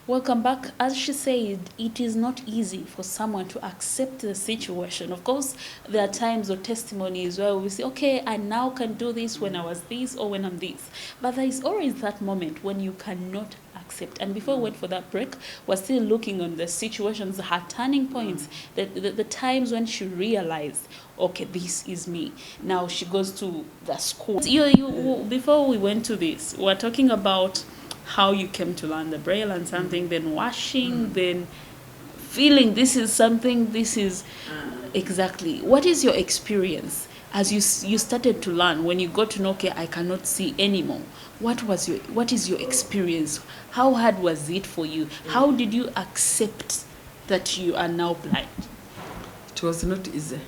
Welcome back. As she said, it is not easy for someone to accept the situation. Of course, there are times or testimonies where we say, okay, I now can do this when I was this or when I'm this. But there is always that moment when you cannot accept. And before we went for that break, we're still looking on the situations, her turning points, the times when she realized, okay, this is me. Now she goes to the school. Before we went to this, we're talking about how you came to learn the braille and something, then washing, then feeling this is something, this is exactly. What is your experience as you started to learn, when you got to know, okay, I cannot see anymore? What is your experience? How hard was it for you? How did you accept that you are now blind? It was not easy.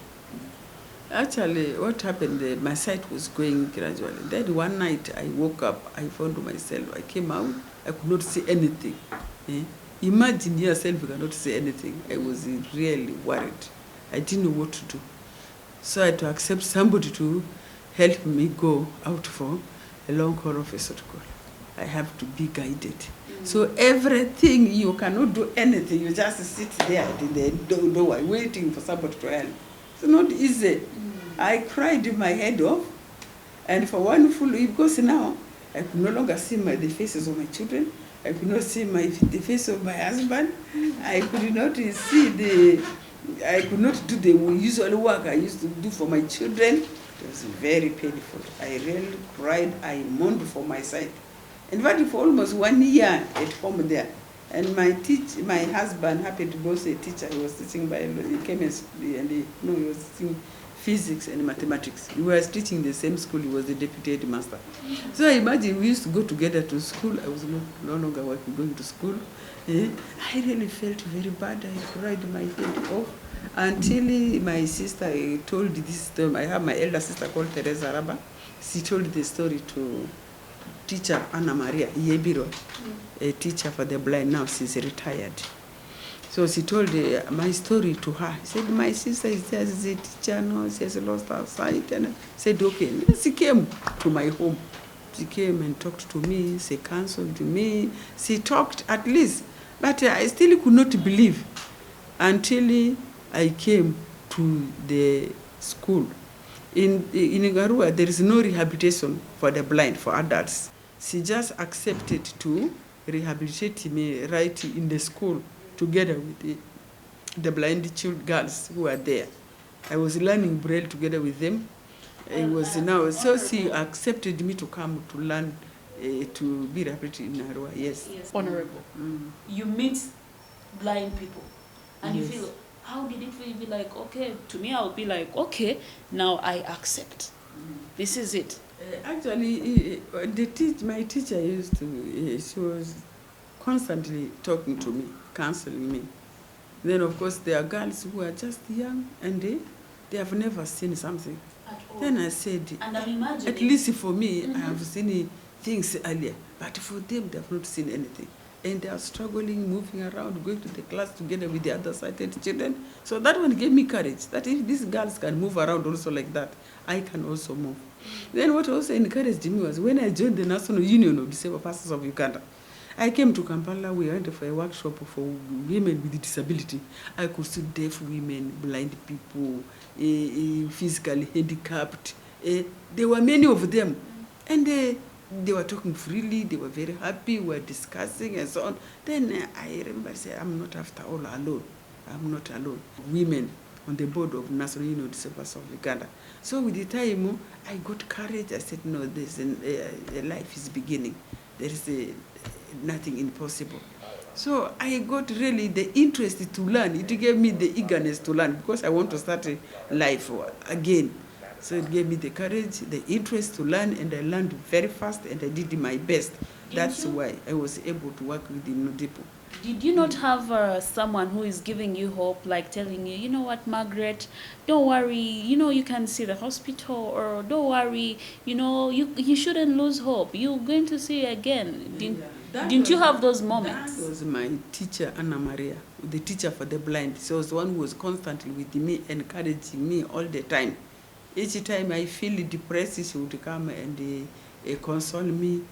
Actually, what happened, my sight was going gradually. Then one night I woke up, I found myself, I came out, I could not see anything. Imagine yourself, you cannot see anything. I was really worried. I didn't know what to do. So I had to accept somebody to help me go out for a long haul of a school. I have to be guided. So everything, you cannot do anything. You just sit there in the doorway waiting for somebody to help. It's not easy. I cried my head off, and for one full week, because now I could no longer see the faces of my children. I could not see the face of my husband. I could not see I could not do the usual work I used to do for my children. It was very painful. I really cried. I mourned for my sight. In fact, for almost 1 year at home there. And my husband happened to be also a teacher. He was teaching biology, chemistry, and he was teaching physics and mathematics. We were teaching the same school. He was the deputy headmaster. So I imagine we used to go together to school. I was no longer going to school. I really felt very bad. I cried my head off until my sister told this story. I have my elder sister called Teresa Raba. She told the story to teacher Anna Maria Yebiro, a teacher for the blind. Now she's retired. So she told my story to her. She said, my sister is just a teacher now, she has lost her sight. And I said, okay. And she came to my home. She came and talked to me, she counseled me, she talked at least. But I still could not believe until I came to the school. In Garua, there is no rehabilitation for the blind, for adults. She just accepted to rehabilitate me right in the school together with the blind girls who are there. I was learning Braille together with them. It was now, so she accepted me to come to learn to be rehabilitated in Arua. Yes. Honorable. You meet blind people and you feel, how did it feel? Be like, okay, to me, I'll be like, okay, now I accept. This is it. Actually, my teacher used to, she was constantly talking to me, counseling me. Then, of course, there are girls who are just young and they have never seen something. At all. Then I said, and I'm imagining, at least for me, I have seen things earlier, but for them, they have not seen anything. And they are struggling, moving around, going to the class together with the other sighted children. So that one gave me courage, that if these girls can move around also like that, I can also move. Then what also encouraged me was when I joined the National Union of Disabled Persons of Uganda, I came to Kampala. We went for a workshop for women with disability. I could see deaf women, blind people, physically handicapped. There were many of them. And they were talking freely. They were very happy. We were discussing and so on. Then I remember saying, I'm not after all alone. I'm not alone. Women on the board of National Union of Disabled Persons of Uganda. So with the time, I got courage. I said, no, there's a life is beginning. There is nothing impossible. So I got really the interest to learn. It gave me the eagerness to learn because I want to start a life again. So it gave me the courage, the interest to learn, and I learned very fast and I did my best. That's why I was able to work with the Nodipo. Did you not have someone who is giving you hope, like telling you, you know what, Magret, don't worry, you can see the hospital, or don't worry, you shouldn't lose hope, you're going to see again? Didn't you have those moments? That was my teacher, Anna Maria, the teacher for the blind. She was the one who was constantly with me, encouraging me all the time. Each time I feel depressed, she would come and console me,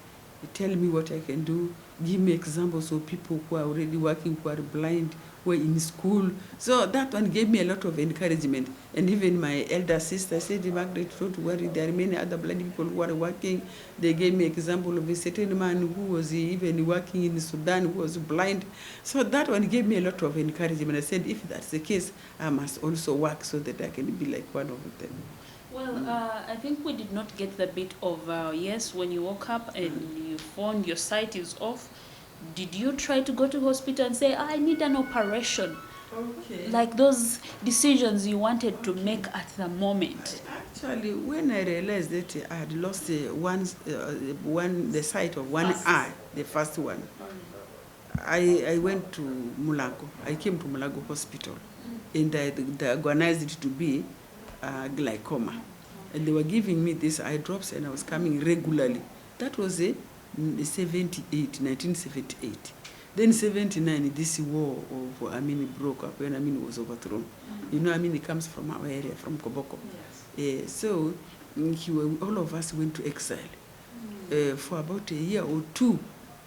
tell me what I can do. give me examples of people who are already working, who are blind, who are in school. So that one gave me a lot of encouragement. And even my elder sister said, Magret, don't worry, there are many other blind people who are working. They gave me example of a certain man who was even working in Sudan, who was blind. So that one gave me a lot of encouragement. I said, if that's the case, I must also work so that I can be like one of them. Well, I think we did not get the bit of, yes, when you woke up and you found your sight is off, did you try to go to hospital and say, I need an operation? Okay. Like those decisions you wanted to make at the moment. Actually, when I realized that I had lost the sight of one eye, the first one, I went to Mulago. I came to Mulago Hospital, and they diagnosed it to be glaucoma. And they were giving me these eye drops, and I was coming regularly. That was 1978. Then 79, this war of Amini broke up when Amini was overthrown. You know, Amini comes from our area, from Koboko. Yes. So all of us went to exile. For about a year or two,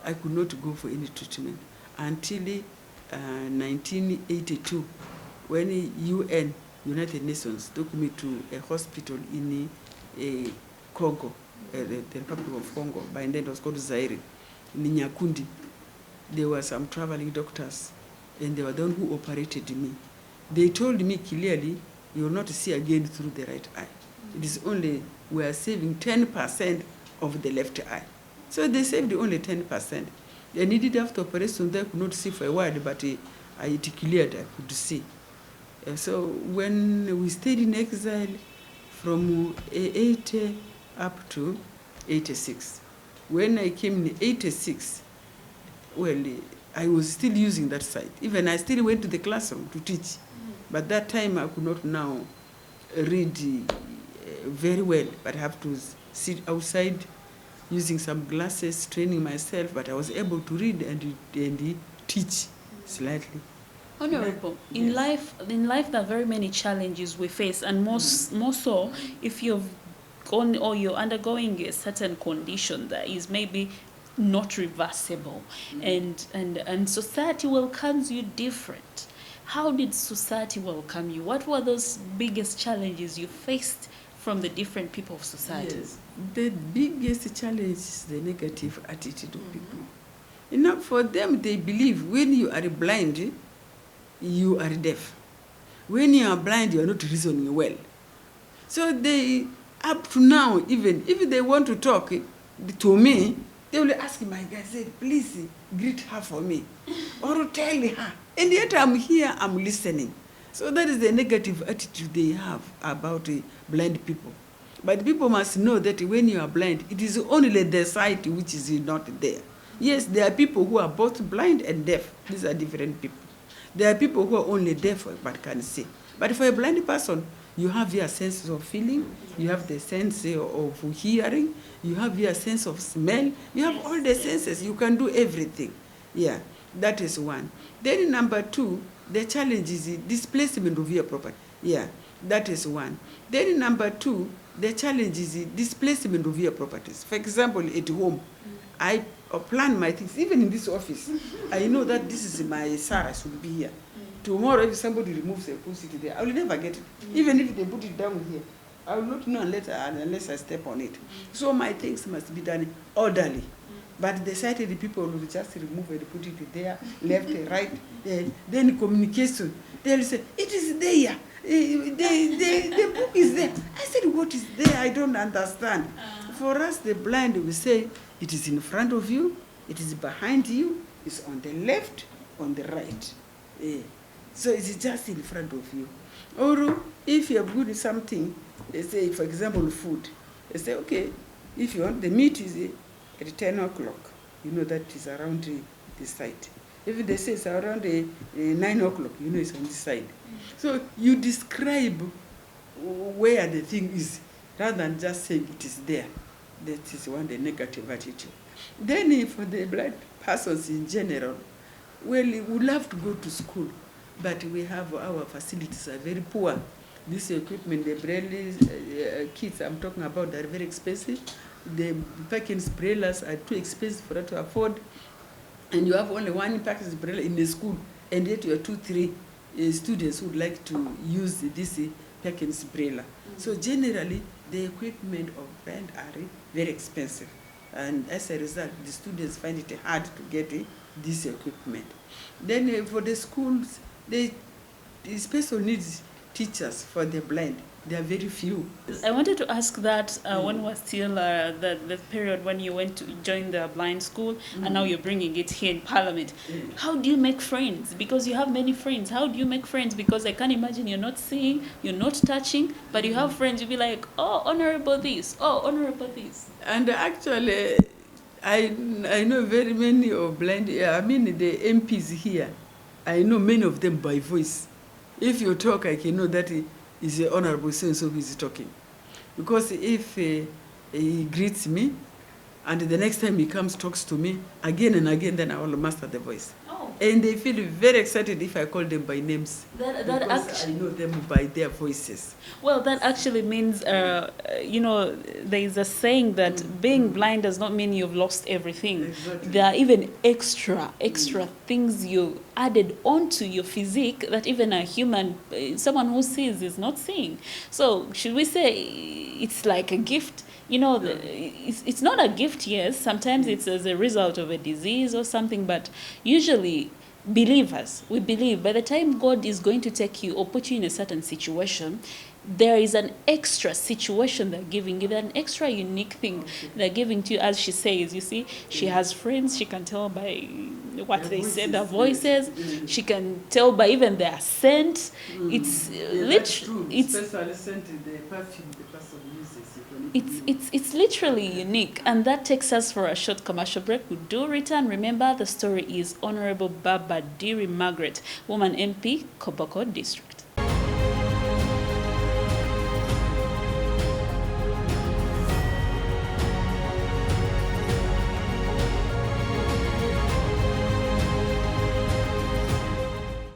I could not go for any treatment until 1982, when UN, United Nations, took me to a hospital in Congo, the Republic of Congo. By then it was called Zaire, in Nyakundi. There were some traveling doctors, and they were the one who operated me. They told me clearly, you will not see again through the right eye. It is only, we are saving 10% of the left eye. So they saved only 10%. They needed after operation, they could not see for a while, but it cleared, I could see. So when we stayed in exile from 80 up to 86, when I came in 86, well, I was still using that site. Even I still went to the classroom to teach. But that time I could not now read very well, but I have to sit outside using some glasses, training myself, but I was able to read and teach slightly. Honorable, in life there are very many challenges we face, and more so if you've gone or you're undergoing a certain condition that is maybe not reversible, and society welcomes you different. How did society welcome you? What were those biggest challenges you faced from the different people of society? Yes, the biggest challenge is the negative attitude of people. You know, for them, they believe when you are blind, you are deaf. When you are blind, you are not reasoning well. So they, up to now, even if they want to talk to me, they will ask my guy, say, please greet her for me, or tell her. And yet I'm here, I'm listening. So that is the negative attitude they have about blind people. But people must know that when you are blind, it is only the sight which is not there. Yes, there are people who are both blind and deaf. These are different people. There are people who are only deaf but can see. But for a blind person, you have your sense of feeling, you have the sense of hearing, you have your sense of smell, you have all the senses, you can do everything. Yeah, that is one. Then number two, the challenge is the displacement of your property. Yeah, that is one. Then number two, the challenge is the displacement of your properties. For example, at home, I plan my things, even in this office. I know that this is my Sarah should be here. Tomorrow, if somebody removes a puts it there, I will never get it. Even if they put it down here, I will not know unless I step on it. So my things must be done orderly. But the sighted people will just remove it, put it there, left, right. Then communication, they'll say, it is there. The book is there. I said, what is there? I don't understand. For us, the blind, we say, it is in front of you, it is behind you, it's on the left, on the right. So it's just in front of you. Or if you have good something, they say, for example, food. They say, okay, if you want, the meat is at 10 o'clock. You know that is around the side. If they say it's around 9 o'clock, you know it's on this side. So you describe where the thing is, rather than just saying it is there. That is one, the negative attitude. Then for the blind persons in general, well, we love to go to school, but we have our facilities are very poor. This equipment, the braille kits I'm talking about, are very expensive. The packing spraylers are too expensive for us to afford. and you have only one package umbrella in the school, and yet you are 2-3 students who would like to use this package umbrella. So generally, the equipment of blind are very expensive, and as a result, the students find it hard to get this equipment. Then for the schools, the special needs teachers for the blind, there are very few. I wanted to ask that when was still the period when you went to join the blind school, and now you're bringing it here in Parliament. How do you make friends? Because you have many friends. How do you make friends? Because I can't imagine you're not seeing, you're not touching, but you have friends. You'll be like, oh, honorable this, oh, honorable this. And actually, I know very many of blind, I mean the MPs here, I know many of them by voice. If you talk, I can know that is the honorable so who is talking. Because if he greets me, and the next time he comes, talks to me, again and again, then I will master the voice. Oh. And they feel very excited if I call them by names. Because I know them by their voices. Well, that actually means, you know, there is a saying that being blind does not mean you've lost everything. Exactly. There are even extra things you added onto your physique that even a human, someone who sees is not seeing. So should we say it's like a gift? You know, it's not a gift, yes. Sometimes it's as a result of a disease or something, but usually believers, we believe by the time God is going to take you or put you in a certain situation, there is an extra situation they're giving you, an extra unique thing they're giving to you. As she says, you see, she has friends, she can tell by what they say, their voices, she can tell by even their scent. It's literally, especially scent, the perfume the person uses. It's literally unique, and that takes us for a short commercial break. We do return. Remember, the story is Honorable Baba Diri Magret, woman MP, Koboko District.